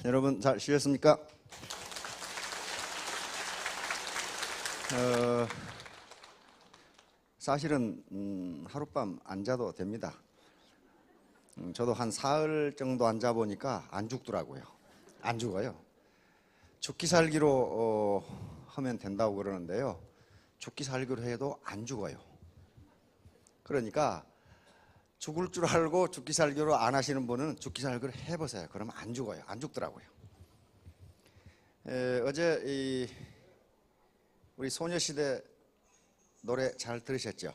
여러분 잘 쉬셨습니까? 사실은 하룻밤 안 자도 됩니다. 저도 한 사흘 정도 안 자보니까 안 죽더라고요. 안 죽어요. 죽기 살기로 하면 된다고 그러는데요. 죽기 살기로 해도 안 죽어요. 그러니까 죽을 줄 알고 죽기 살기로 안 하시는 분은 죽기 살기로 해보세요. 그러면 안 죽어요. 안 죽더라고요. 어제 우리 소녀시대 노래 잘 들으셨죠?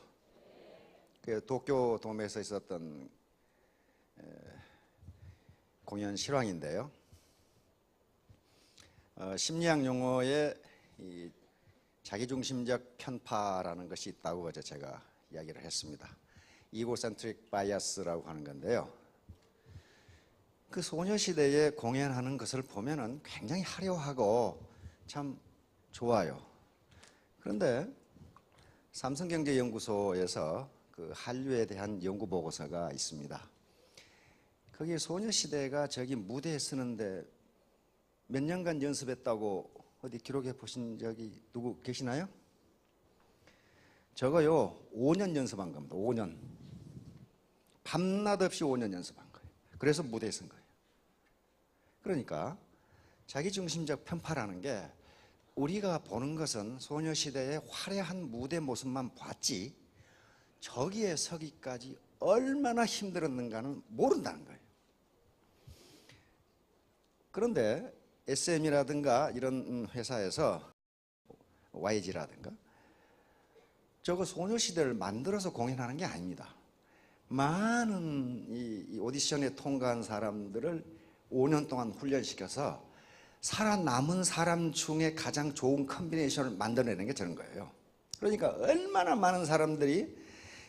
그 도쿄돔에서 있었던 공연 실황인데요. 심리학 용어에 이 자기중심적 편파라는 것이 있다고 어제 제가 이야기를 했습니다. 이고센트릭 바이어스라고 하는 건데요. 그 소녀시대에 공연하는 것을 보면은 굉장히 화려하고 참 좋아요. 그런데 삼성경제연구소에서 그 한류에 대한 연구 보고서가 있습니다. 거기에 소녀시대가 저기 무대에 서는데 몇 년간 연습했다고 어디 기록해 보신 적이 누구 계시나요? 저거요 5년 연습한 겁니다. 5년. 밤낮 없이 5년 연습한 거예요. 그래서 무대에 선 거예요. 그러니까 자기중심적 편파라는 게 우리가 보는 것은 소녀시대의 화려한 무대 모습만 봤지 저기에 서기까지 얼마나 힘들었는가는 모른다는 거예요. 그런데 SM이라든가 이런 회사에서 YG라든가 저거 소녀시대를 만들어서 공연하는 게 아닙니다. 많은 이 오디션에 통과한 사람들을 5년 동안 훈련시켜서 살아남은 사람 중에 가장 좋은 컨비네이션을 만들어내는 게 저런 거예요. 그러니까 얼마나 많은 사람들이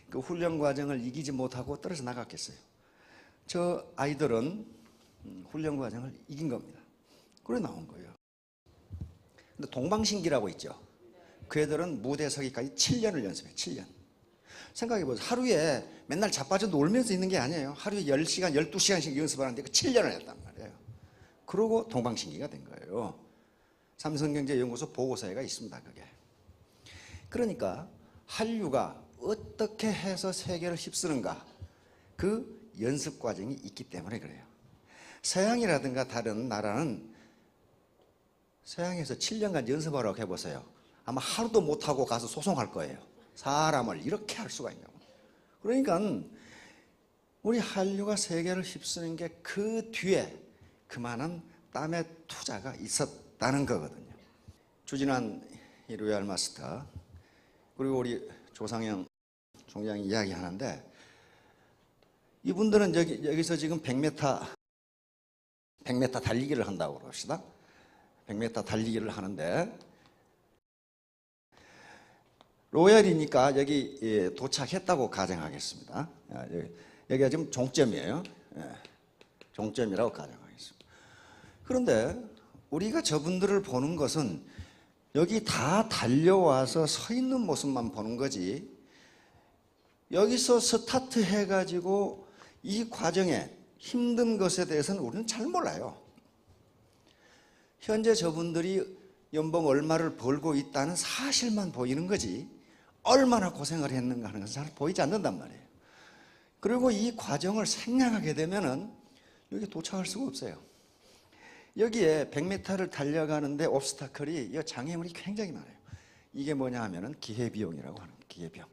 그 훈련 과정을 이기지 못하고 떨어져 나갔겠어요. 저 아이들은 훈련 과정을 이긴 겁니다. 그래 나온 거예요. 근데 동방신기라고 있죠. 그 애들은 무대 서기까지 7년을 연습해요. 7년. 생각해보세요. 하루에 맨날 자빠져 놀면서 있는 게 아니에요. 하루에 10시간, 12시간씩 연습하는데 그 7년을 했단 말이에요. 그러고 동방신기가 된 거예요. 삼성경제연구소 보고서에가 있습니다. 그게. 그러니까 한류가 어떻게 해서 세계를 휩쓰는가 그 연습 과정이 있기 때문에 그래요. 서양이라든가 다른 나라는 서양에서 7년간 연습하라고 해보세요. 아마 하루도 못하고 가서 소송할 거예요. 사람을 이렇게 할 수가 있냐고. 그러니까 우리 한류가 세계를 휩쓰는 게 그 뒤에 그만한 땀의 투자가 있었다는 거거든요. 주진환 로얄 마스터 그리고 우리 조상영 총장이 이야기하는데 이분들은 여기서 지금 100m 달리기를 한다고 그럽시다. 100m 달리기를 하는데 로얄이니까 여기 도착했다고 가정하겠습니다. 여기가 지금 종점이에요. 종점이라고 가정하겠습니다. 그런데 우리가 저분들을 보는 것은 여기 다 달려와서 서 있는 모습만 보는 거지 여기서 스타트 해가지고 이 과정에 힘든 것에 대해서는 우리는 잘 몰라요. 현재 저분들이 연봉 얼마를 벌고 있다는 사실만 보이는 거지 얼마나 고생을 했는가 하는 것은 잘 보이지 않는단 말이에요. 그리고 이 과정을 생략하게 되면은 여기 도착할 수가 없어요. 여기에 100m를 달려가는데 옵스타클이 이 장애물이 굉장히 많아요. 이게 뭐냐 하면은 기회비용이라고 하는 거예요.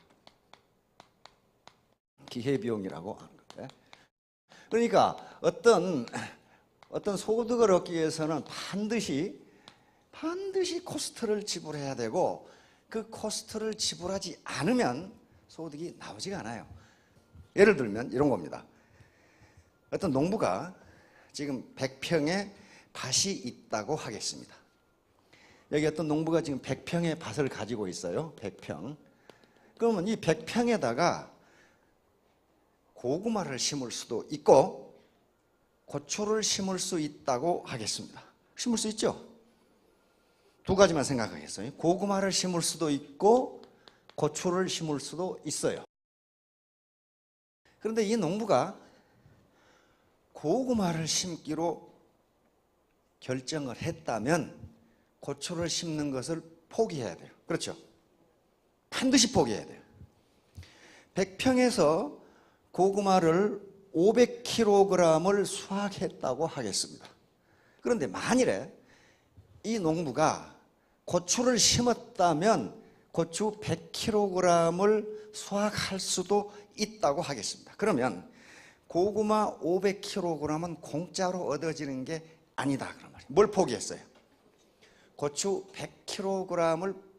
기회비용이라고 하는 거예요. 그러니까 어떤 소득을 얻기 위해서는 반드시 코스트를 지불해야 되고 그 코스트를 지불하지 않으면 소득이 나오지가 않아요. 예를 들면 이런 겁니다. 어떤 농부가 지금 100평의 밭이 있다고 하겠습니다. 여기 어떤 농부가 지금 100평의 밭을 가지고 있어요. 100평. 그러면 이 100평에다가 고구마를 심을 수도 있고 고추를 심을 수 있다고 하겠습니다. 심을 수 있죠? 두 가지만 생각하겠어요. 고구마를 심을 수도 있고 고추를 심을 수도 있어요. 그런데 이 농부가 고구마를 심기로 결정을 했다면 고추를 심는 것을 포기해야 돼요. 그렇죠? 반드시 포기해야 돼요. 100평에서 고구마를 500kg을 수확했다고 하겠습니다. 그런데 만일에 이 농부가 고추를 심었다면 고추 100kg을 수확할 수도 있다고 하겠습니다. 그러면 고구마 500kg은 공짜로 얻어지는 게 아니다 그런 말이에요. 뭘 포기했어요? 고추 100kg을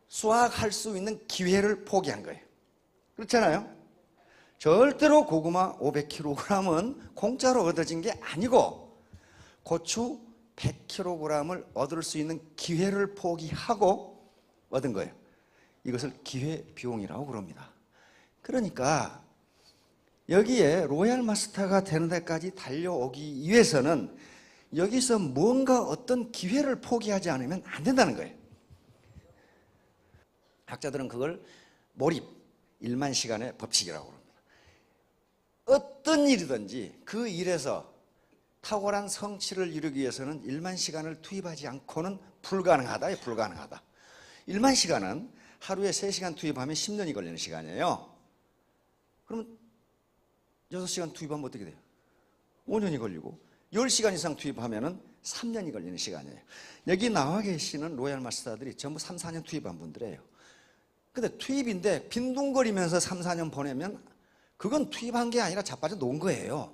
수확할 수 있는 기회를 포기한 거예요. 그렇잖아요? 절대로 고구마 500kg은 공짜로 얻어진 게 아니고 고추 100kg을 얻을 수 있는 기회를 포기하고 얻은 거예요. 이것을 기회비용이라고 그럽니다. 그러니까 여기에 로얄 마스터가 되는 데까지 달려오기 위해서는 여기서 뭔가 어떤 기회를 포기하지 않으면 안 된다는 거예요. 학자들은 그걸 몰입, 1만 시간의 법칙이라고 합니다. 어떤 일이든지 그 일에서 탁월한 성취를 이루기 위해서는 1만 시간을 투입하지 않고는 불가능하다. 불가능하다. 1만 시간은 하루에 3시간 투입하면 10년이 걸리는 시간이에요. 그럼 6시간 투입하면 어떻게 돼요? 5년이 걸리고 10시간 이상 투입하면 3년이 걸리는 시간이에요. 여기 나와 계시는 로얄 마스터들이 전부 3, 4년 투입한 분들이에요. 근데 투입인데 빈둥거리면서 3, 4년 보내면 그건 투입한 게 아니라 자빠져 놓은 거예요.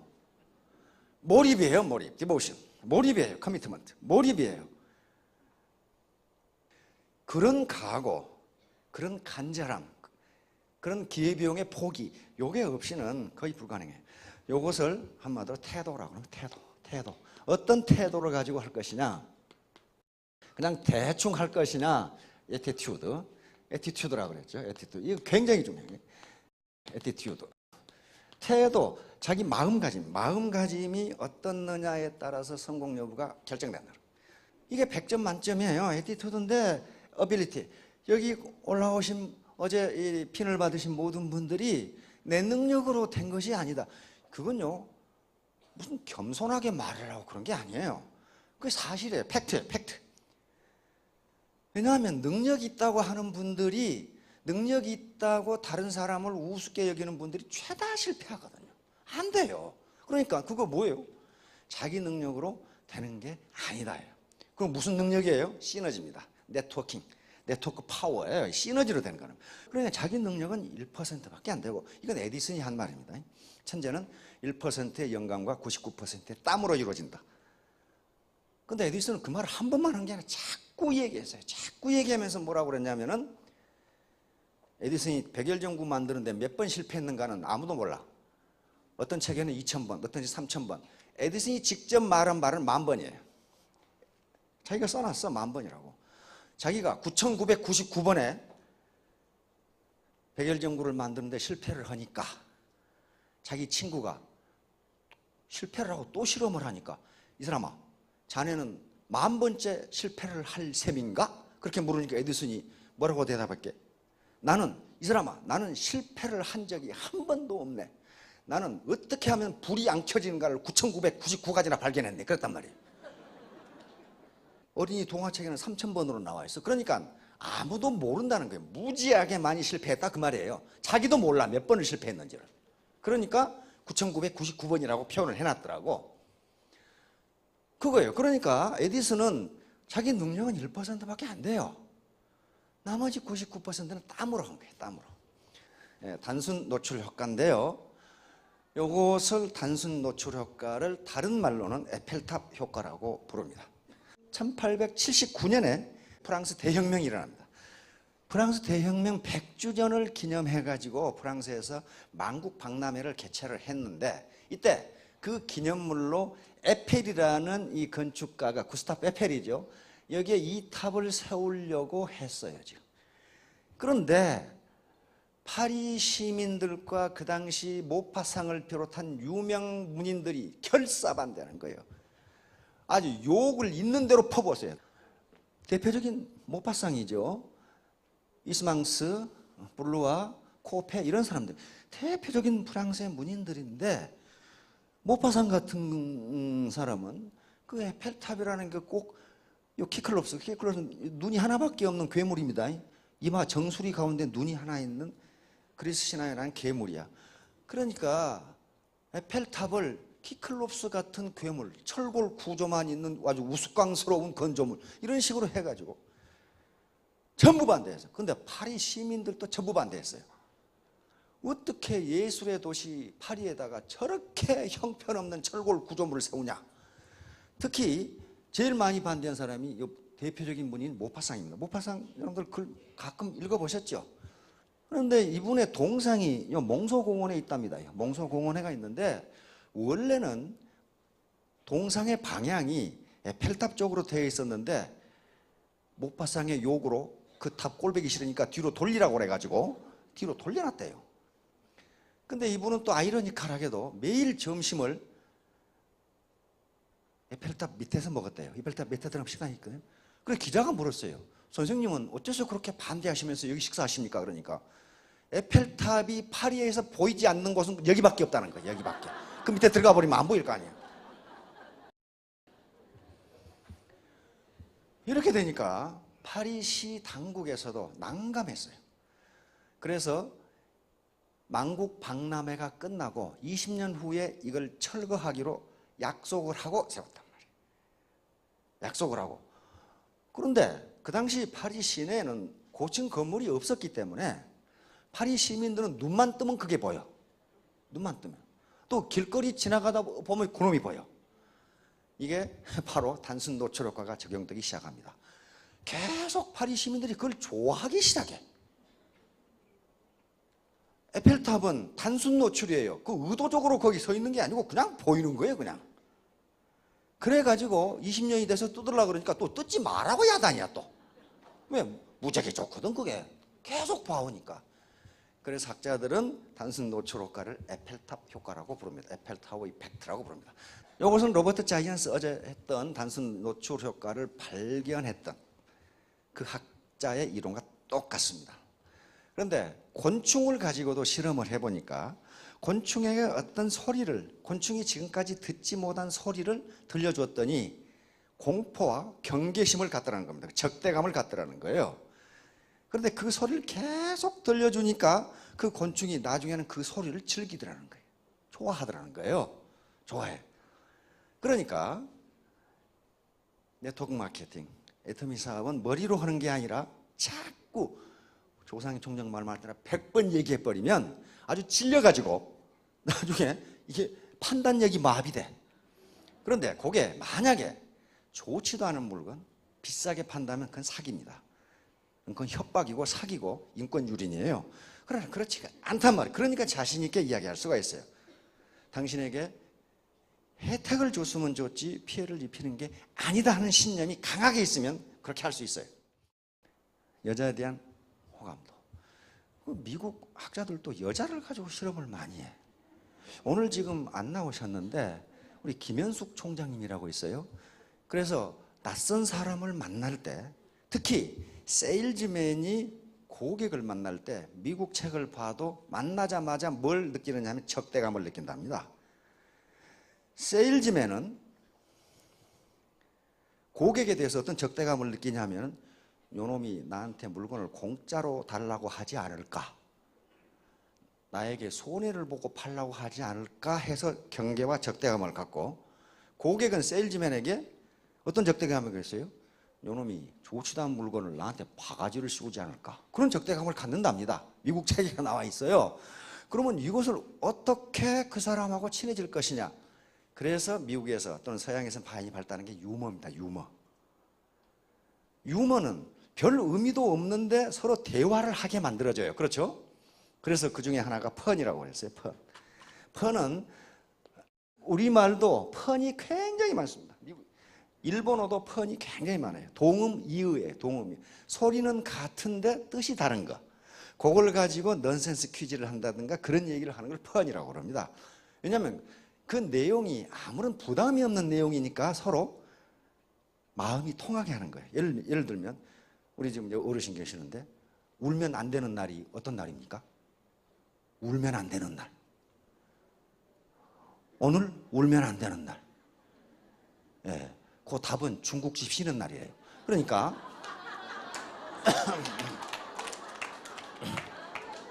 몰입이에요. 몰입. 디보션. 몰입이에요. 커미트먼트. 몰입이에요. 그런 각오, 그런 간절함, 그런 기회비용의 포기, 요게 없이는 거의 불가능해요. 요것을 한마디로 태도라고 하면 태도. 어떤 태도를 가지고 할 것이냐, 그냥 대충 할 것이냐, 에티튜드라고 그랬죠. 에티튜드. 이거 굉장히 중요해요. 에티튜드. 태도, 자기 마음가짐이 어떻느냐에 따라서 성공 여부가 결정된다. 이게 100점 만점이에요. 에티튜드인데, 어빌리티. 여기 올라오신 어제 이 핀을 받으신 모든 분들이 내 능력으로 된 것이 아니다. 그건요, 무슨 겸손하게 말을 하고 그런 게 아니에요. 그게 사실이에요. 팩트예요. 팩트. 왜냐하면 능력이 있다고 하는 분들이, 능력이 있다고 다른 사람을 우습게 여기는 분들이 죄다 실패하거든요. 안 돼요. 그러니까 그거 뭐예요? 자기 능력으로 되는 게 아니다예요. 그럼 무슨 능력이에요? 시너지입니다. 네트워킹. 네트워크 파워예요. 시너지로 되는 거는. 그러니까 자기 능력은 1%밖에 안 되고, 이건 에디슨이 한 말입니다. 천재는 1%의 영감과 99%의 땀으로 이루어진다. 근데 에디슨은 그 말을 한 번만 한 게 아니라 자꾸 얘기했어요. 자꾸 얘기하면서 뭐라고 그랬냐면은, 에디슨이 백열전구 만드는데 몇 번 실패했는가는 아무도 몰라. 어떤 책에는 2000번, 어떤 책 3000번. 에디슨이 직접 말한 말은 10,000번이에요. 자기가 써놨어, 10,000번이라고. 자기가 9999번에 백열전구를 만드는데 실패를 하니까 자기 친구가 실패를 하고 또 실험을 하니까, 이 사람아, 자네는 10,000번째 실패를 할 셈인가? 그렇게 물으니까 에디슨이 뭐라고 대답할게? 이 사람아, 나는 실패를 한 적이 한 번도 없네. 나는 어떻게 하면 불이 안 켜지는가를 9,999가지나 발견했네. 그랬단 말이에요. 어린이 동화책에는 3,000번으로 나와 있어. 그러니까 아무도 모른다는 거예요. 무지하게 많이 실패했다 그 말이에요. 자기도 몰라 몇 번을 실패했는지를. 그러니까 9,999번이라고 표현을 해놨더라고. 그거예요. 그러니까 에디슨은 자기 능력은 1%밖에 안 돼요. 나머지 99%는 땀으로 한 거예요. 땀으로. 단순 노출 효과인데요. 이것을 단순 노출 효과를 다른 말로는 에펠탑 효과라고 부릅니다. 1879년에 프랑스 대혁명이 일어납니다. 프랑스 대혁명 100주년을 기념해가지고 프랑스에서 만국 박람회를 개최를 했는데, 이때 그 기념물로 에펠이라는 이 건축가가, 구스타프 에펠이죠. 여기에 이 탑을 세우려고 했어요, 지금. 그런데 파리 시민들과 그 당시 모파상을 비롯한 유명 문인들이 결사반대하는 거예요. 아주 욕을 있는 대로 퍼부었어요. 대표적인 모파상이죠. 이스망스, 블루아, 코페 이런 사람들. 대표적인 프랑스의 문인들인데, 모파상 같은 사람은 그 에펠탑이라는 게 꼭 요 키클롭스 눈이 하나밖에 없는 괴물입니다. 이마 정수리 가운데 눈이 하나 있는 그리스 신화에 나온 괴물이야. 그러니까 에펠탑을 키클롭스 같은 괴물, 철골 구조만 있는 아주 우스꽝스러운 건조물 이런 식으로 해가지고 전부 반대했어요. 그런데 파리 시민들도 전부 반대했어요. 어떻게 예술의 도시 파리에다가 저렇게 형편없는 철골 구조물을 세우냐. 특히 제일 많이 반대한 사람이 대표적인 분인 모파상입니다. 모파상 여러분들 글 가끔 읽어보셨죠? 그런데 이분의 동상이 몽소공원에 있답니다. 몽소공원에가 있는데 원래는 동상의 방향이 에펠탑 쪽으로 되어 있었는데 모파상의 요구로 그 탑 꼴보기 싫으니까 뒤로 돌리라고 그래가지고 뒤로 돌려놨대요. 근데 이분은 또 아이러니컬하게도 매일 점심을 에펠탑 밑에서 먹었대요. 에펠탑 밑에 들어가면 시간이 있거든요. 그래서 기자가 물었어요. 선생님은 어째서 그렇게 반대하시면서 여기 식사하십니까? 그러니까 에펠탑이 파리에서 보이지 않는 곳은 여기밖에 없다는 거예요. 여기밖에. 그 밑에 들어가 버리면 안 보일 거 아니에요. 이렇게 되니까 파리시 당국에서도 난감했어요. 그래서 만국 박람회가 끝나고 20년 후에 이걸 철거하기로 약속을 하고 세웠단 말이에요. 약속을 하고. 그런데 그 당시 파리 시내에는 고층 건물이 없었기 때문에 파리 시민들은 눈만 뜨면 그게 보여. 눈만 뜨면. 또 길거리 지나가다 보면 그놈이 보여. 이게 바로 단순 노출 효과가 적용되기 시작합니다. 계속 파리 시민들이 그걸 좋아하기 시작해. 에펠탑은 단순 노출이에요. 그 의도적으로 거기 서 있는 게 아니고 그냥 보이는 거예요, 그냥. 그래가지고 20년이 돼서 뜯으려고 그러니까 또 뜯지 말라고 야단이야, 또. 왜? 무지하게 좋거든, 그게. 계속 봐오니까. 그래서 학자들은 단순 노출 효과를 에펠탑 효과라고 부릅니다. 에펠타워 이펙트라고 부릅니다. 이것은 로버트 자이언스 어제 했던 단순 노출 효과를 발견했던 그 학자의 이론과 똑같습니다. 그런데 곤충을 가지고도 실험을 해보니까 곤충에게 어떤 소리를, 곤충이 지금까지 듣지 못한 소리를 들려주었더니 공포와 경계심을 갖더라는 겁니다. 적대감을 갖더라는 거예요. 그런데 그 소리를 계속 들려주니까 그 곤충이 나중에는 그 소리를 즐기더라는 거예요. 좋아하더라는 거예요. 좋아해. 그러니까 네트워크 마케팅, 애터미 사업은 머리로 하는 게 아니라 자꾸 조상의 총장 말만 따라 100번 얘기해버리면 아주 질려가지고 나중에 이게 판단력이 마비돼. 그런데 그게 만약에 좋지도 않은 물건 비싸게 판다면 그건 사기입니다. 그건 협박이고 사기고 인권유린이에요. 그러나 그렇지가 않단 말이에요. 그러니까 자신 있게 이야기할 수가 있어요. 당신에게 혜택을 줬으면 좋지 피해를 입히는 게 아니다 하는 신념이 강하게 있으면 그렇게 할 수 있어요. 여자에 대한 호감도. 미국 학자들도 여자를 가지고 실험을 많이 해. 오늘 지금 안 나오셨는데 우리 김현숙 총장님이라고 있어요. 그래서 낯선 사람을 만날 때 특히 세일즈맨이 고객을 만날 때 미국 책을 봐도 만나자마자 뭘 느끼느냐면 적대감을 느낀답니다. 세일즈맨은 고객에 대해서 어떤 적대감을 느끼냐면 요놈이 나한테 물건을 공짜로 달라고 하지 않을까, 나에게 손해를 보고 팔라고 하지 않을까 해서 경계와 적대감을 갖고, 고객은 세일즈맨에게 어떤 적대감을 갖겠어요? 요놈이 좋지도 않은 물건을 나한테 바가지를 씌우지 않을까, 그런 적대감을 갖는답니다. 미국 책에 나와 있어요. 그러면 이것을 어떻게 그 사람하고 친해질 것이냐. 그래서 미국에서 또는 서양에서 많이 발달하는 게 유머입니다. 유머는 별 의미도 없는데 서로 대화를 하게 만들어줘요. 그렇죠? 그래서 그 중에 하나가 펀이라고 했어요. 펀은 우리말도 펀이 굉장히 많습니다. 일본어도 펀이 굉장히 많아요. 동음 이의예요. 동음이. 소리는 같은데 뜻이 다른 거. 그걸 가지고 넌센스 퀴즈를 한다든가 그런 얘기를 하는 걸 펀이라고 그럽니다. 왜냐하면 그 내용이 아무런 부담이 없는 내용이니까 서로 마음이 통하게 하는 거예요. 예를 들면 우리 지금 어르신 계시는데 울면 안 되는 날이 어떤 날입니까? 울면 안 되는 날. 오늘 울면 안 되는 날. 예, 그 답은 중국집 쉬는 날이에요. 그러니까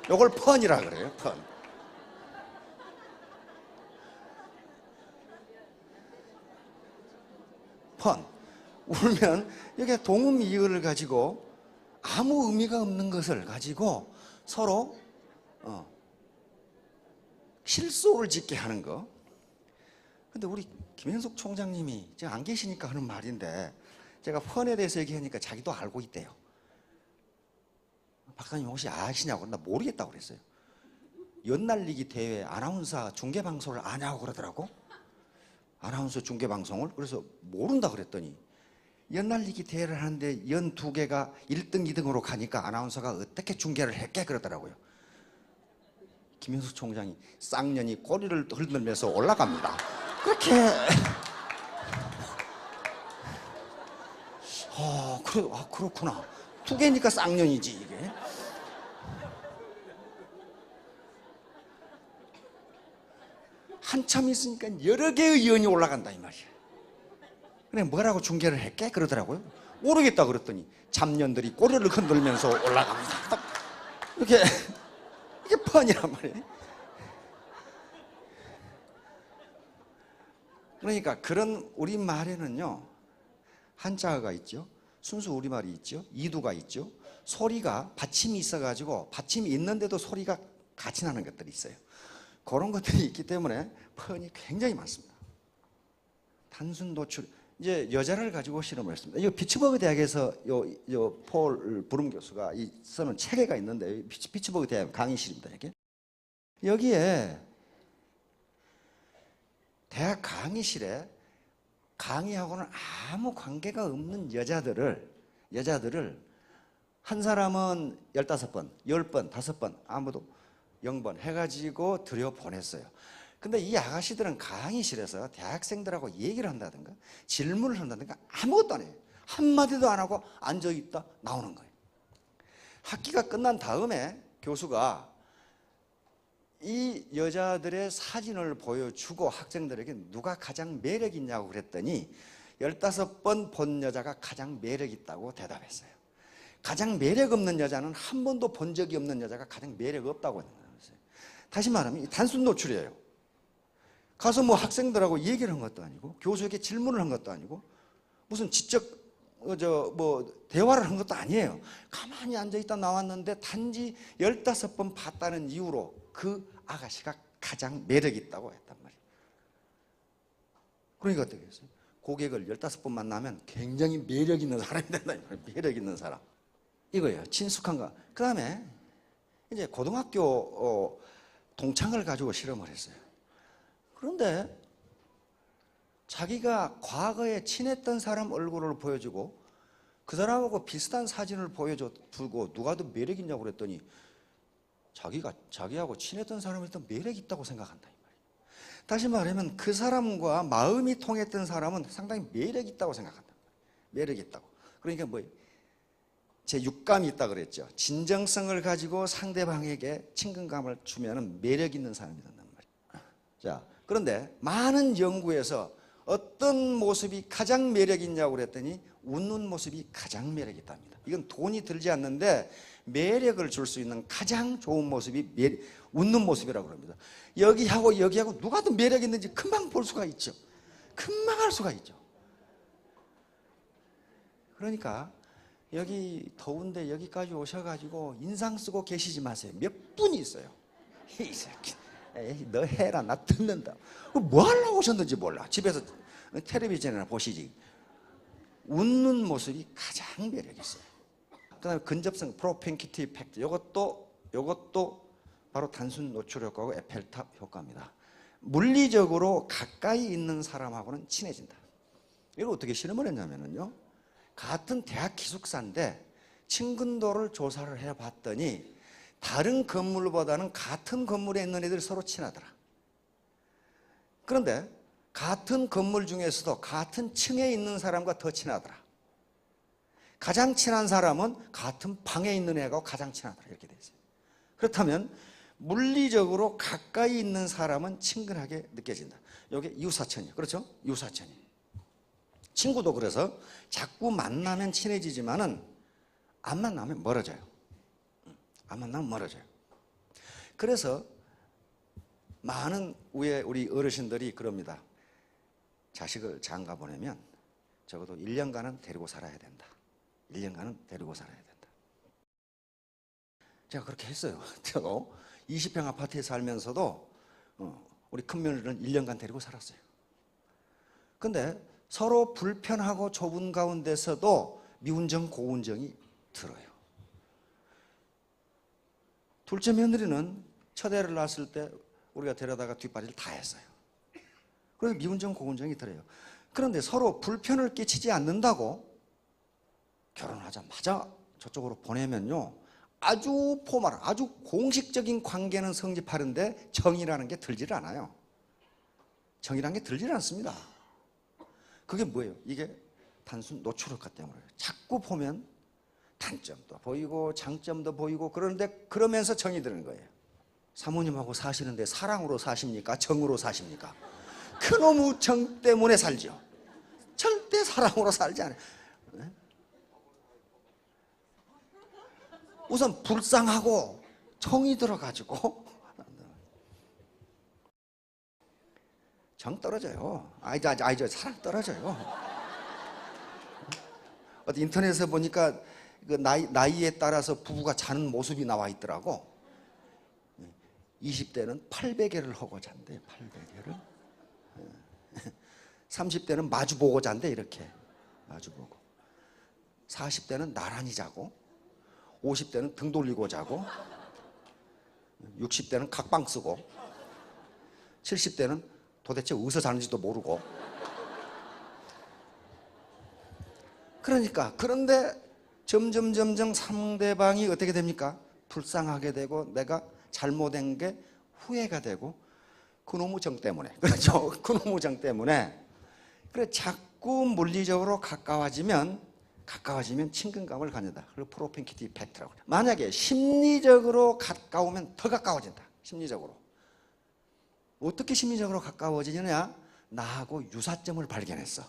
요걸 펀이라 그래요. 펀. 펀. 울면 이게 동음이의를 가지고 아무 의미가 없는 것을 가지고 서로 실소를 짓게 하는 거. 근데 우리 김현숙 총장님이 지금 안 계시니까 하는 말인데, 제가 펀에 대해서 얘기하니까 자기도 알고 있대요. 박사님 혹시 아시냐고. 나 모르겠다고 그랬어요. 연날리기 대회 아나운서 중계방송을 아냐고 그러더라고. 아나운서 중계방송을. 그래서 모른다 그랬더니 연날리기 대회를 하는데 연 두 개가 1등, 2등으로 가니까 아나운서가 어떻게 중계를 했게 그러더라고요. 김현숙 총장이 쌍년이 꼬리를 흔들면서 올라갑니다. 그렇게 그렇구나. 두 개니까 쌍년이지 이게. 한참 있으니까 여러 개의 연이 올라간다 이 말이야. 그래 뭐라고 중계를 했게 그러더라고요. 모르겠다 그랬더니 잡년들이 꼬리를 흔들면서 올라갑니다. 딱 이렇게 이게 펀이란 말이에요. 그러니까 그런 우리말에는요, 한자어가 있죠, 순수 우리말이 있죠, 이두가 있죠, 소리가 받침이 있어가지고 받침이 있는데도 소리가 같이 나는 것들이 있어요. 그런 것들이 있기 때문에 펀이 굉장히 많습니다. 단순 노출. 이제 여자를 가지고 실험을 했습니다. 이 피츠버그 대학에서 폴 브룸 교수가 쓰는 책에가 있는데, 피츠버그 대학 강의실입니다. 여기에 대학 강의실에 강의하고는 아무 관계가 없는 여자들을 한 사람은 15번, 10번, 5번, 아무도 0번 해가지고 들여보냈어요. 근데 이 아가씨들은 강의실에서 대학생들하고 얘기를 한다든가 질문을 한다든가 아무것도 안 해요. 한마디도 안 하고 앉아있다 나오는 거예요. 학기가 끝난 다음에 교수가 이 여자들의 사진을 보여주고 학생들에게 누가 가장 매력 있냐고 그랬더니 15번 본 여자가 가장 매력 있다고 대답했어요. 가장 매력 없는 여자는 한 번도 본 적이 없는 여자가 가장 매력 없다고 했어요. 다시 말하면 단순 노출이에요. 가서 뭐 학생들하고 얘기를 한 것도 아니고 교수에게 질문을 한 것도 아니고 무슨 지적 대화를 한 것도 아니에요. 가만히 앉아있다 나왔는데 단지 15번 봤다는 이유로 그 아가씨가 가장 매력 있다고 했단 말이에요. 그러니까 어떻게 했어요? 고객을 15번 만나면 굉장히 매력 있는 사람이 된다. 매력 있는 사람. 이거예요. 친숙한 거. 그 다음에 이제 고등학교 동창을 가지고 실험을 했어요. 그런데 자기가 과거에 친했던 사람 얼굴을 보여주고 그 사람하고 비슷한 사진을 보여주고 누가 더 매력 있냐고 그랬더니 자기하고 친했던 사람이 더 매력 있다고 생각한다 이 말이에요. 다시 말하면 그 사람과 마음이 통했던 사람은 상당히 매력 있다고 생각한다. 매력 있다고. 그러니까 뭐예요? 제 육감이 있다 그랬죠. 진정성을 가지고 상대방에게 친근감을 주면 매력 있는 사람이 된단 말이에요. 자, 그런데 많은 연구에서 어떤 모습이 가장 매력 있냐고 그랬더니 웃는 모습이 가장 매력 있답니다. 이건 돈이 들지 않는데 매력을 줄 수 있는 가장 좋은 모습이 웃는 모습이라고 합니다. 여기하고 누가 더 매력 있는지 금방 볼 수가 있죠. 금방 알 수가 있죠. 그러니까 여기 더운데 여기까지 오셔가지고 인상 쓰고 계시지 마세요. 몇 분이 있어요. 이 새끼, 에이, 너 해라, 나 듣는다. 뭐 하려고 오셨는지 몰라. 집에서 텔레비전이나 보시지. 웃는 모습이 가장 매력 있어요. 그 다음에 근접성, 프로펜키티 이펙트. 이것도 바로 단순 노출 효과고 에펠탑 효과입니다. 물리적으로 가까이 있는 사람하고는 친해진다. 이거 어떻게 실험을 했냐면요, 같은 대학 기숙사인데 친근도를 조사를 해봤더니 다른 건물보다는 같은 건물에 있는 애들이 서로 친하더라. 그런데 같은 건물 중에서도 같은 층에 있는 사람과 더 친하더라. 가장 친한 사람은 같은 방에 있는 애가 가장 친하더라. 이렇게 돼 있어요. 그렇다면 물리적으로 가까이 있는 사람은 친근하게 느껴진다. 이게 유사천이에요. 그렇죠? 유사천이. 친구도 그래서 자꾸 만나면 친해지지만은 안 만나면 멀어져요. 안 만나면 멀어져요. 그래서 많은 우리 어르신들이 그럽니다. 자식을 장가 보내면 적어도 1년간은 데리고 살아야 된다. 1년간은 데리고 살아야 된다. 제가 그렇게 했어요. 저도 20평 아파트에 살면서도 우리 큰며느리는 1년간 데리고 살았어요. 근데 서로 불편하고 좁은 가운데서도 미운정 고운정이 들어요. 둘째 며느리는 첫 애를 낳았을 때 우리가 데려다가 뒷바리를 다 했어요. 그래서 미운정 고운정이 들어요. 그런데 서로 불편을 끼치지 않는다고 결혼하자마자 저쪽으로 보내면요, 아주 포멀한, 아주 공식적인 관계는 성립하는데 정이라는 게 들질 않아요. 정이라는 게 들질 않습니다. 그게 뭐예요? 이게 단순 노출효과 때문에 자꾸 보면 단점도 보이고 장점도 보이고, 그런데 그러면서 정이 드는 거예요. 사모님하고 사시는데 사랑으로 사십니까? 정으로 사십니까? 그놈의 정 때문에 살죠. 절대 사랑으로 살지 않아요. 우선 불쌍하고 정이 들어가지고 정 떨어져요. 아이죠, 사랑 떨어져요. 어디 인터넷에서 보니까 그 나이에 따라서 부부가 자는 모습이 나와 있더라고. 20대는 800회를 하고 잔대요. 800회를. 30대는 마주보고 잔대. 이렇게 마주보고. 40대는 나란히 자고, 50대는 등 돌리고 자고, 60대는 각방 쓰고, 70대는 도대체 어디서 자는지도 모르고. 그런데 점점 상대방이 어떻게 됩니까? 불쌍하게 되고, 내가 잘못된 게 후회가 되고, 그놈의 정 때문에. 그렇죠? 그놈의 정 때문에. 그래, 자꾸 물리적으로 가까워지면 친근감을 갖는다. 그리고 프로펜키티 이펙트라고. 만약에 심리적으로 가까우면 더 가까워진다. 심리적으로. 어떻게 심리적으로 가까워지느냐? 나하고 유사점을 발견했어.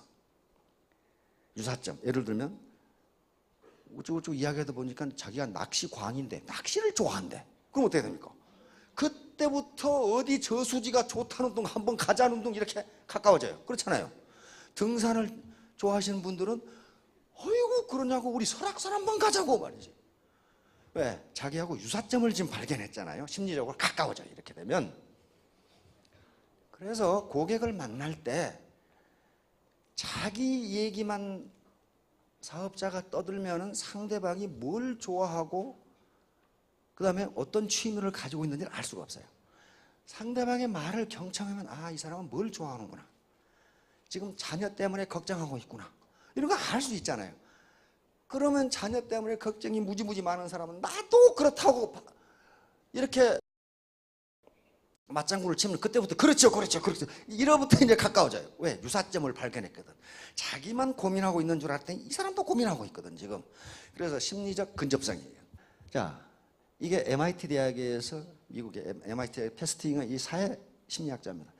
유사점. 예를 들면 우쭈우쭈 이야기하다 보니까 자기가 낚시광인데 낚시를 좋아한대. 그럼 어떻게 됩니까? 그때부터 어디 저수지가 좋다는 둥, 한번 가자는 둥, 이렇게 가까워져요. 그렇잖아요. 등산을 좋아하시는 분들은 어이구 그러냐고 우리 설악산 한번 가자고 말이지. 왜? 자기하고 유사점을 지금 발견했잖아요. 심리적으로 가까워져요. 이렇게 되면. 그래서 고객을 만날 때 자기 얘기만 사업자가 떠들면은 상대방이 뭘 좋아하고 그 다음에 어떤 취미를 가지고 있는지를 알 수가 없어요. 상대방의 말을 경청하면 이 사람은 뭘 좋아하는구나. 지금 자녀 때문에 걱정하고 있구나. 이런 거 알 수 있잖아요. 그러면 자녀 때문에 걱정이 무지무지 많은 사람은 나도 그렇다고 이렇게 맞장구를 치면 그때부터 그렇죠. 이러부터 이제 가까워져요. 왜? 유사점을 발견했거든. 자기만 고민하고 있는 줄 알았더니 이 사람도 고민하고 있거든 지금. 그래서 심리적 근접성이에요. 자, 이게 MIT 대학에서, 미국의 MIT 패스팅의 이 사회 심리학자입니다.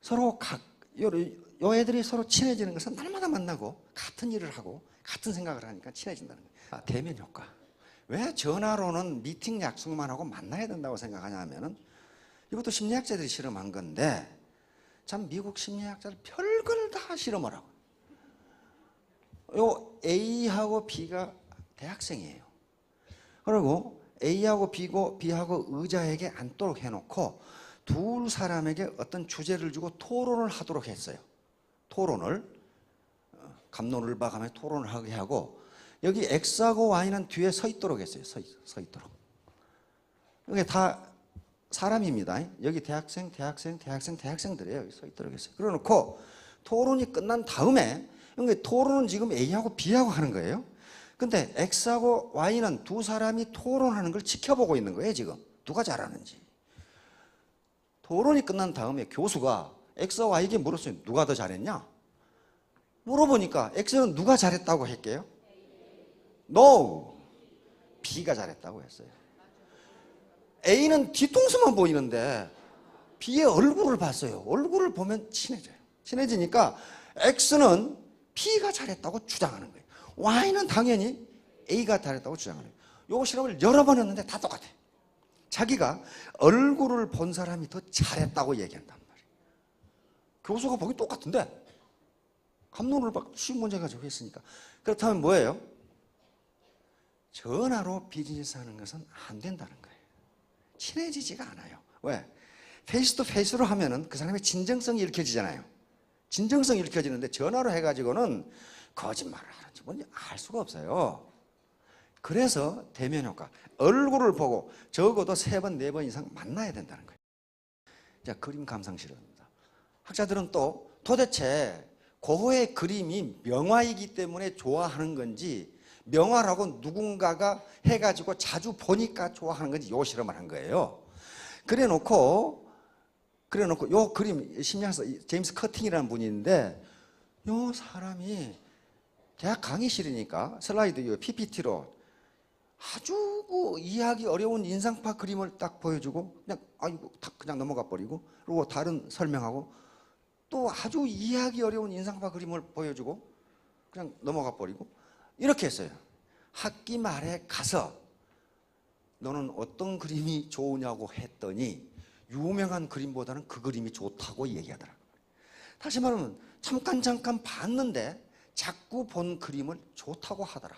서로 요 애들이 서로 친해지는 것은 날마다 만나고 같은 일을 하고 같은 생각을 하니까 친해진다는 거예요. 대면 효과. 왜 전화로는 미팅 약속만 하고 만나야 된다고 생각하냐 하면은, 이것도 심리학자들이 실험한 건데, 참 미국 심리학자들 별걸 다 실험을 하고. 요 A하고 B가 대학생이에요. 그리고 A하고 B하고 의자에게 앉도록 해놓고 두 사람에게 어떤 주제를 주고 토론을 하도록 했어요. 토론을 갑론을 봐가며 토론을 하게 하고, 여기 X하고 Y는 뒤에 서 있도록 했어요. 서 있도록. 이게 다 사람입니다. 여기 대학생들이에요. 여기 서 있도록 했어요. 그래놓고 토론이 끝난 다음에, 토론은 지금 A하고 B하고 하는 거예요. 근데 X하고 Y는 두 사람이 토론하는 걸 지켜보고 있는 거예요. 지금 누가 잘하는지. 토론이 끝난 다음에 교수가 X와 Y에게 물었어요. 누가 더 잘했냐? 물어보니까 X는 누가 잘했다고 했게요? No! B가 잘했다고 했어요. A는 뒤통수만 보이는데 B의 얼굴을 봤어요. 얼굴을 보면 친해져요. 친해지니까 X는 B가 잘했다고 주장하는 거예요. Y는 당연히 A가 잘했다고 주장하는 거예요. 요 실험을 여러 번 했는데 다 똑같아. 자기가 얼굴을 본 사람이 더 잘했다고 얘기한단 말이에요. 교수가 보기 똑같은데 감론을 막 쉬운 문제 가지고 했으니까. 그렇다면 뭐예요? 전화로 비즈니스 하는 것은 안 된다는 거예요. 친해지지가 않아요. 왜? 페이스 투 페이스로 하면은 그 사람의 진정성이 읽혀지잖아요. 진정성이 읽혀지는데 전화로 해가지고는 거짓말을 하는지 뭔지 알 수가 없어요. 그래서 대면 효과, 얼굴을 보고 적어도 3번, 4번 이상 만나야 된다는 거예요. 자, 그림 감상 실험입니다. 학자들은 또 도대체 고흐의 그림이 명화이기 때문에 좋아하는 건지, 명화라고 누군가가 해가지고 자주 보니까 좋아하는 건지 요 실험을 한 거예요. 그래놓고 요 그림 심리학자 제임스 커팅이라는 분이 있는데, 요 사람이 대학 강의실이니까 슬라이드 PPT로 아주 그 이해하기 어려운 인상파 그림을 딱 보여주고 그냥 아이고 그냥 넘어가 버리고, 그리고 다른 설명하고 또 아주 이해하기 어려운 인상파 그림을 보여주고 그냥 넘어가 버리고 이렇게 했어요. 학기 말에 가서 너는 어떤 그림이 좋으냐고 했더니 유명한 그림보다는 그 그림이 좋다고 얘기하더라고요. 다시 말하면 잠깐 봤는데 자꾸 본 그림을 좋다고 하더라.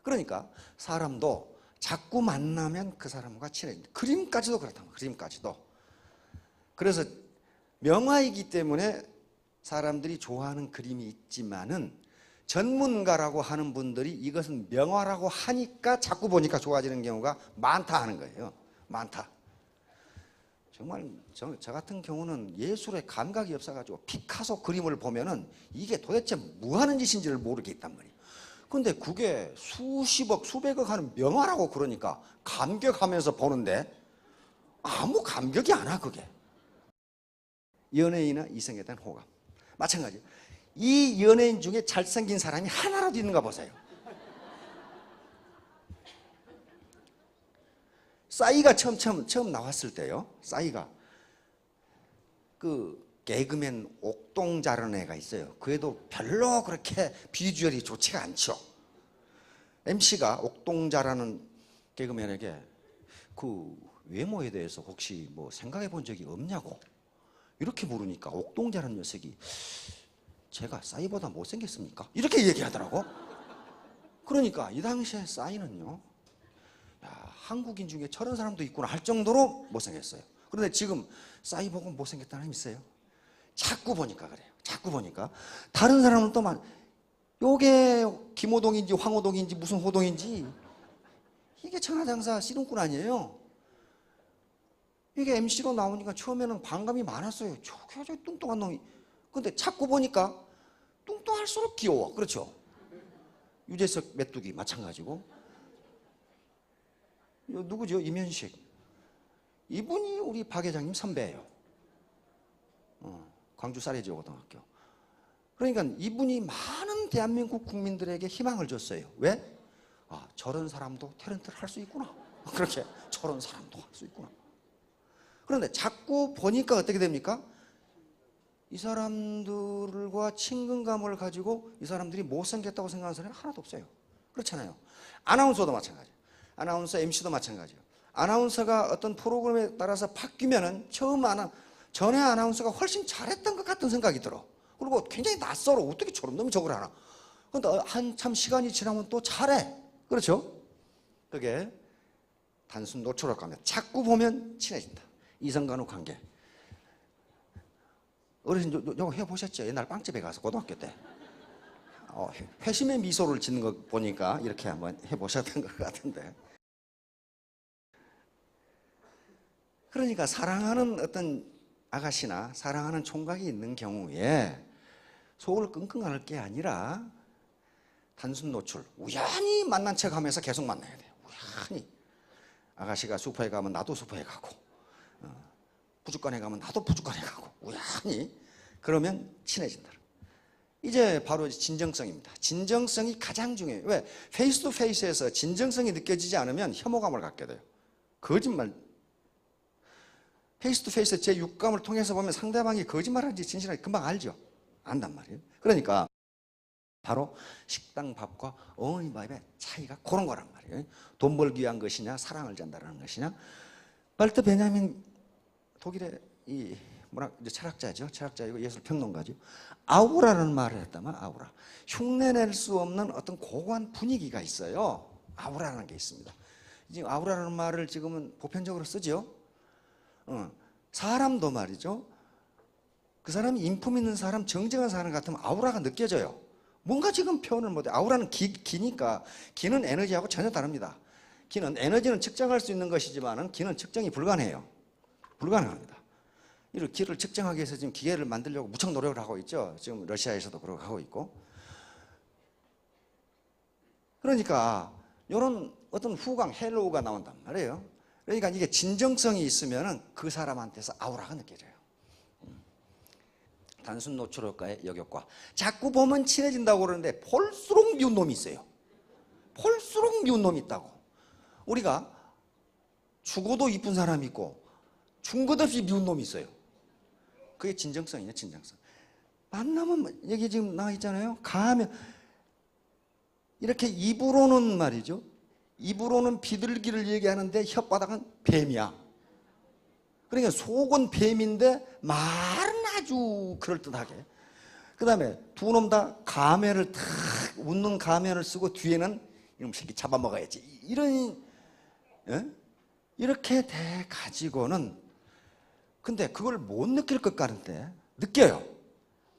그러니까 사람도 자꾸 만나면 그 사람과 친해진다. 그림까지도 그렇다면 그림까지도. 그래서 명화이기 때문에 사람들이 좋아하는 그림이 있지만은 전문가라고 하는 분들이 이것은 명화라고 하니까 자꾸 보니까 좋아지는 경우가 많다 하는 거예요. 많다. 정말 저 같은 경우는 예술에 감각이 없어가지고 피카소 그림을 보면은 이게 도대체 뭐 하는 짓인지를 모르겠단 말이에요. 근데 그게 수십억, 수백억 하는 명화라고 그러니까 감격하면서 보는데 아무 감격이 안 와, 그게. 연예인이나 이성에 대한 호감. 마찬가지예요. 이 연예인 중에 잘생긴 사람이 하나라도 있는가 보세요. 싸이가 처음 나왔을 때요. 싸이가 그 개그맨 옥동자라는 애가 있어요. 그 애도 별로 그렇게 비주얼이 좋지가 않죠. MC가 옥동자라는 개그맨에게 그 외모에 대해서 혹시 뭐 생각해 본 적이 없냐고 이렇게 물으니까 옥동자라는 녀석이 제가 싸이보다 못생겼습니까? 이렇게 얘기하더라고. 그러니까 이 당시에 싸이는요, 야, 한국인 중에 저런 사람도 있구나 할 정도로 못생겼어요. 그런데 지금 싸이 보고 못생겼다는 사람이 있어요? 자꾸 보니까 그래요. 자꾸 보니까. 다른 사람은 또 요게 김호동인지 황호동인지 무슨 호동인지 이게 천하장사 씨름꾼 아니에요. 이게 MC로 나오니까 처음에는 반감이 많았어요. 저게 뚱뚱한 놈이. 근데 자꾸 보니까 뚱뚱할수록 귀여워. 그렇죠? 유재석 메뚜기 마찬가지고. 누구죠? 이면식. 이분이 우리 박 회장님 선배예요. 광주 사례지고등학교. 그러니까 이분이 많은 대한민국 국민들에게 희망을 줬어요. 왜? 아, 저런 사람도 탤런트를 할 수 있구나. 그렇게 저런 사람도 할 수 있구나. 그런데 자꾸 보니까 어떻게 됩니까? 이 사람들과 친근감을 가지고 이 사람들이 못생겼다고 생각하는 사람이 하나도 없어요. 그렇잖아요. 아나운서도 마찬가지예요. 아나운서 MC도 마찬가지예요. 아나운서가 어떤 프로그램에 따라서 바뀌면은 전에 아나운서가 훨씬 잘했던 것 같은 생각이 들어. 그리고 굉장히 낯설어. 어떻게 저런 놈이 저걸 하나. 그런데 한참 시간이 지나면 또 잘해. 그렇죠? 그게 단순 노출을 가면 자꾸 보면 친해진다. 이성간의 관계. 어르신 이거 해보셨죠? 옛날 빵집에 가서 고등학교 때 회심의 미소를 짓는 거 보니까 이렇게 한번 해보셨던 것 같은데. 그러니까 사랑하는 어떤 아가씨나 사랑하는 총각이 있는 경우에 속을 끙끙 앓을 게 아니라 단순 노출, 우연히 만난 척하면서 계속 만나야 돼요. 우연히. 아가씨가 슈퍼에 가면 나도 슈퍼에 가고, 부둣관에 가면 나도 부둣관에 가고, 우연히. 그러면 친해진다. 이제 바로 진정성입니다. 진정성이 가장 중요해요. 왜? 페이스 투 페이스에서 진정성이 느껴지지 않으면 혐오감을 갖게 돼요. 거짓말. 페이스 투 페이스 제 육감을 통해서 보면 상대방이 거짓말하는지 진실한지 금방 알죠. 안단 말이에요. 그러니까 바로 식당 밥과 어머니 밥의 차이가 그런 거란 말이에요. 돈 벌기 위한 것이냐 사랑을 전달하는 것이냐. 발터 베냐민 독일의 이 철학자죠. 철학자이고 예술평론가죠. 아우라는 말을 했다면 아우라. 흉내낼 수 없는 어떤 고고한 분위기가 있어요. 아우라는 게 있습니다. 지금 아우라는 말을 지금은 보편적으로 쓰죠. 사람도 말이죠. 그 사람이 인품 있는 사람, 정정한 사람 같으면 아우라가 느껴져요. 뭔가 지금 표현을 못해. 아우라는 기니까 기는 에너지하고 전혀 다릅니다. 기는 에너지는 측정할 수 있는 것이지만 기는 측정이 불가능해요. 불가능합니다. 이를 기를 측정하기 위해서 지금 기계를 만들려고 무척 노력을 하고 있죠. 지금 러시아에서도 그렇게 하고 있고. 그러니까 이런 어떤 후광, 헬로우가 나온단 말이에요. 그러니까 이게 진정성이 있으면 그 사람한테서 아우라가 느껴져요. 단순 노출효과의 역효과. 자꾸 보면 친해진다고 그러는데 볼수록 미운 놈이 있어요. 볼수록 미운 놈이 있다고. 우리가 죽어도 이쁜 사람이 있고 준 것 없이 미운 놈이 있어요. 그게 진정성이에요. 진정성. 만나면 여기 지금 나와 있잖아요. 가면 이렇게 입으로는 말이죠. 입으로는 비둘기를 얘기하는데 혓바닥은 뱀이야. 그러니까 속은 뱀인데 말은 아주 그럴듯하게. 그 다음에 두 놈 다 가면을 탁 웃는 가면을 쓰고 뒤에는 이놈 새끼 잡아먹어야지. 이런 이렇게 돼 가지고는 근데 그걸 못 느낄 것 같은데 느껴요.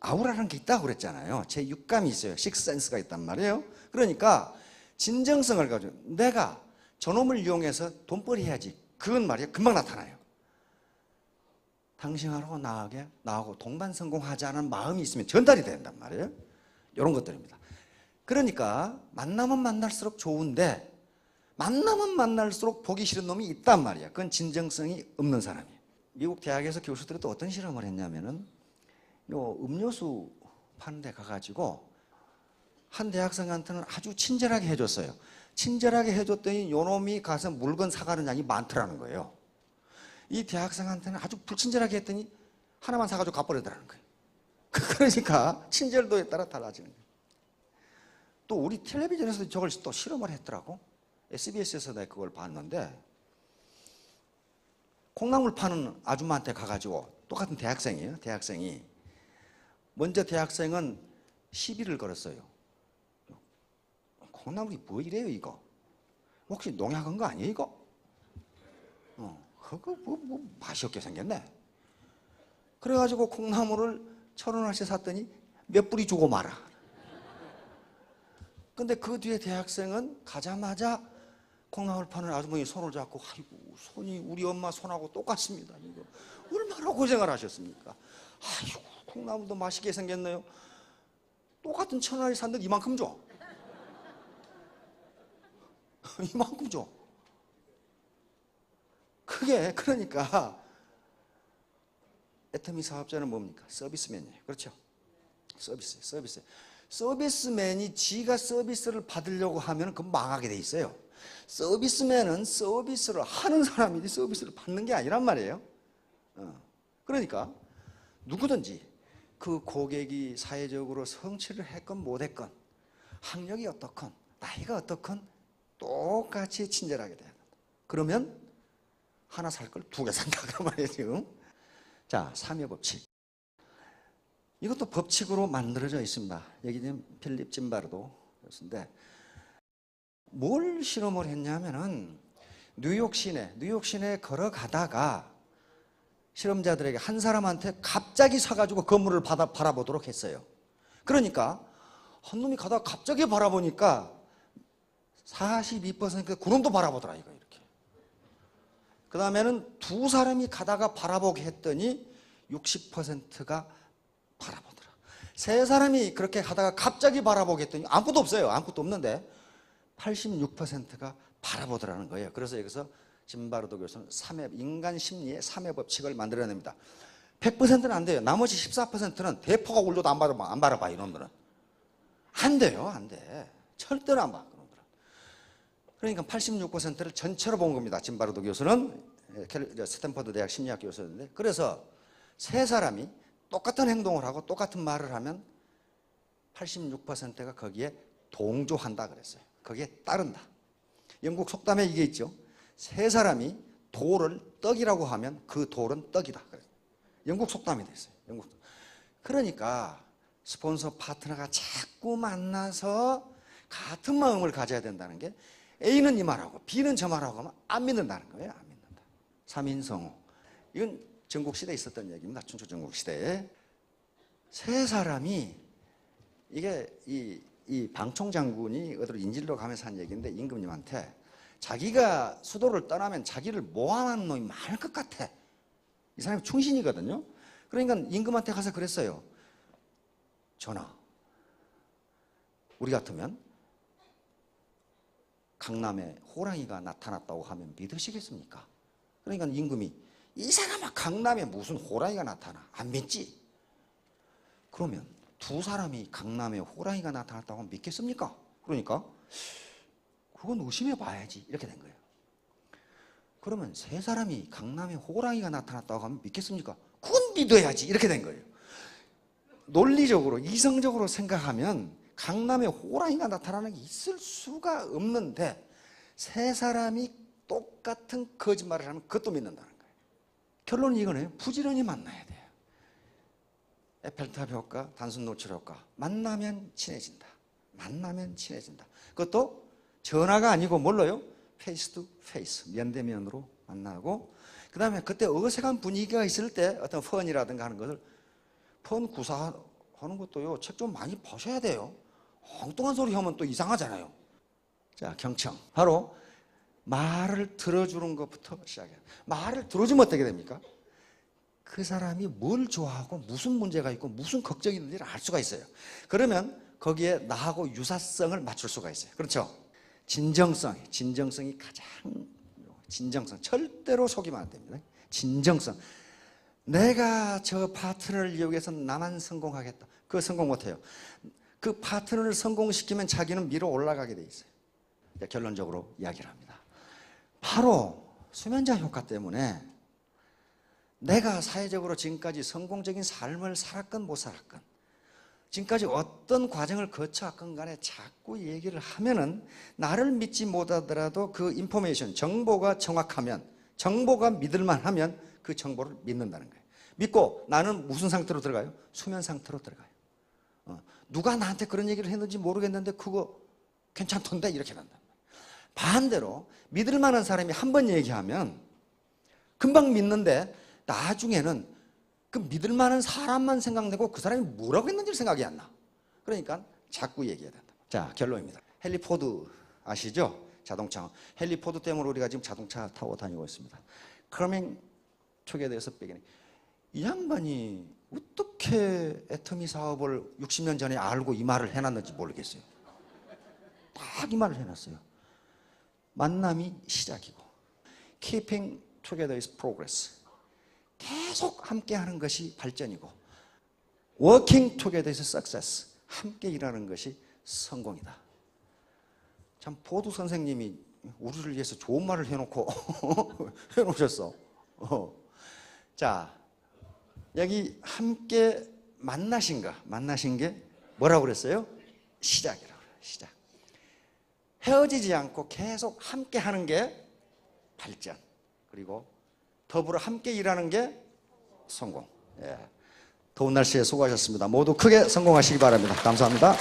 아우라는 게 있다고 그랬잖아요. 제 육감이 있어요. 식센스가 있단 말이에요. 그러니까 진정성을 가지고 내가 저놈을 이용해서 돈벌이 해야지. 그건 말이에요. 금방 나타나요. 당신하고 나하고 동반성공하자는 마음이 있으면 전달이 된단 말이에요. 이런 것들입니다. 그러니까 만나면 만날수록 좋은데 만나면 만날수록 보기 싫은 놈이 있단 말이야. 그건 진정성이 없는 사람이에요. 미국 대학에서 교수들이 또 어떤 실험을 했냐면은 요 음료수 파는 데 가가지고 한 대학생한테는 아주 친절하게 해줬어요. 친절하게 해줬더니 요 놈이 가서 물건 사가는 양이 많더라는 거예요. 이 대학생한테는 아주 불친절하게 했더니 하나만 사가지고 가버리더라는 거예요. 그러니까 친절도에 따라 달라지는 거예요. 또 우리 텔레비전에서 저걸 또 실험을 했더라고. SBS에서 내가 그걸 봤는데 콩나물 파는 아줌마한테 가가지고 똑같은 대학생이에요. 대학생이 먼저 대학생은 시비를 걸었어요. 콩나물이 뭐 이래요 이거? 혹시 농약한 거 아니에요 이거? 그거 뭐 맛이 없게 생겼네. 그래가지고 콩나물을 1,000원어치 샀더니 몇 뿌리 주고 말아. 근데 그 뒤에 대학생은 가자마자 콩나물 파는 아주머니 손을 잡고 아이고 손이 우리 엄마 손하고 똑같습니다. 이거 얼마나 고생을 하셨습니까? 아이고 콩나물도 맛있게 생겼네요. 똑같은 1,000원짜리 샀는데 이만큼 줘. 이만큼 줘. 그게 그러니까 애터미 사업자는 뭡니까? 서비스맨이에요. 그렇죠? 서비스. 서비스맨이 지가 서비스를 받으려고 하면 그건 망하게 돼 있어요. 서비스맨은 서비스를 하는 사람이지 서비스를 받는 게 아니란 말이에요. 그러니까 누구든지 그 고객이 사회적으로 성취를 했건 못했건 학력이 어떻건 나이가 어떻건 똑같이 친절하게 돼야 된다. 그러면 하나 살 걸 2개 산다 그 말이에요 지금. 자, 삼여법칙. 이것도 법칙으로 만들어져 있습니다. 여기 지금 필립 짐바르도 교수인데 뭘 실험을 했냐면은 뉴욕 시내에 걸어가다가 실험자들에게 한 사람한테 갑자기 서가지고 건물을 바라보도록 했어요. 그러니까 한 놈이 가다가 갑자기 바라보니까 42%가 그놈도 바라보더라 이거 이렇게. 그 다음에는 두 사람이 가다가 바라보게 했더니 60%가 바라보더라. 세 사람이 그렇게 가다가 갑자기 바라보게 했더니 아무것도 없어요. 아무것도 없는데 86%가 바라보더라는 거예요. 그래서 여기서 짐바르도 교수는 인간 심리의 3회 법칙을 만들어냅니다. 100%는 안 돼요. 나머지 14%는 대포가 울려도 안 바라봐 이놈들은. 안 돼요. 안 돼. 절대로 안 봐. 그러니까 86%를 전체로 본 겁니다. 짐바르도 교수는 스탠퍼드 대학 심리학 교수였는데 그래서 세 사람이 똑같은 행동을 하고 똑같은 말을 하면 86%가 거기에 동조한다 그랬어요. 거기에 따른다. 영국 속담에 이게 있죠. 세 사람이 돌을 떡이라고 하면 그 돌은 떡이다. 영국 속담이 됐어요. 영국. 그러니까 스폰서 파트너가 자꾸 만나서 같은 마음을 가져야 된다는 게 A는 이 말하고 B는 저 말하고 하면 안 믿는다는 거예요. 안 믿는다. 3인성호. 이건 전국시대에 있었던 얘기입니다. 춘추 전국시대에. 세 사람이 이게 이 방총 장군이 어디로 인질로 가면서 한 얘기인데 임금님한테 자기가 수도를 떠나면 자기를 모함하는 놈이 많을 것 같아. 이 사람이 충신이거든요. 그러니까 임금한테 가서 그랬어요. 전하, 우리 같으면 강남에 호랑이가 나타났다고 하면 믿으시겠습니까? 그러니까 임금이 이 사람아 강남에 무슨 호랑이가 나타나? 안 믿지? 그러면 두 사람이 강남에 호랑이가 나타났다고 하면 믿겠습니까? 그러니까 그건 의심해 봐야지 이렇게 된 거예요. 그러면 세 사람이 강남에 호랑이가 나타났다고 하면 믿겠습니까? 그건 믿어야지 이렇게 된 거예요. 논리적으로 이성적으로 생각하면 강남에 호랑이가 나타나는 게 있을 수가 없는데 세 사람이 똑같은 거짓말을 하면 그것도 믿는다는 거예요. 결론은 이거네요. 부지런히 만나야 돼요. 에펠탑 효과, 단순 노출 효과. 만나면 친해진다. 만나면 친해진다. 그것도 전화가 아니고 뭘로요? 페이스 투 페이스, 면대면으로 만나고 그 다음에 그때 어색한 분위기가 있을 때 어떤 펀이라든가 하는 것을 펀 구사하는 것도요, 책 좀 많이 보셔야 돼요. 엉뚱한 소리 하면 또 이상하잖아요. 자, 경청. 바로 말을 들어주는 것부터 시작해요. 말을 들어주면 어떻게 됩니까? 그 사람이 뭘 좋아하고 무슨 문제가 있고 무슨 걱정이 있는지를 알 수가 있어요. 그러면 거기에 나하고 유사성을 맞출 수가 있어요. 그렇죠? 진정성이 가장 진정성. 절대로 속이면 안 됩니다. 진정성. 내가 저 파트너를 이용해서 나만 성공하겠다. 그거 성공 못해요. 그 파트너를 성공시키면 자기는 밀어 올라가게 돼 있어요. 결론적으로 이야기를 합니다. 바로 수면제 효과 때문에 내가 사회적으로 지금까지 성공적인 삶을 살았건 못 살았건 지금까지 어떤 과정을 거쳐왔건 간에 자꾸 얘기를 하면은 나를 믿지 못하더라도 그 인포메이션, 정보가 정확하면, 정보가 믿을만 하면 그 정보를 믿는다는 거예요. 믿고 나는 무슨 상태로 들어가요? 수면 상태로 들어가요. 누가 나한테 그런 얘기를 했는지 모르겠는데 그거 괜찮던데 이렇게 된다. 반대로 믿을 만한 사람이 한 번 얘기하면 금방 믿는데 나중에는 그 믿을 만한 사람만 생각내고 그 사람이 뭐라고 했는지 생각이 안 나. 그러니까 자꾸 얘기해야 된다. 자, 결론입니다. 헨리 포드 아시죠? 자동차. 헨리 포드 때문에 우리가 지금 자동차 타고 다니고 있습니다. 커밍 투게더에서 빼기는 이 양반이 어떻게 애터미 사업을 60년 전에 알고 이 말을 해놨는지 모르겠어요. 딱 이 말을 해놨어요. 만남이 시작이고 Keeping together is progress. 계속 함께하는 것이 발전이고 Working together is success. 함께 일하는 것이 성공이다. 참 포드 선생님이 우리를 위해서 좋은 말을 해놓고 해놓으셨어. 자, 여기 함께 만나신 게 뭐라고 그랬어요? 시작이라고 그래요. 시작. 헤어지지 않고 계속 함께 하는 게 발전. 그리고 더불어 함께 일하는 게 성공. 예. 더운 날씨에 수고하셨습니다. 모두 크게 성공하시기 바랍니다. 감사합니다.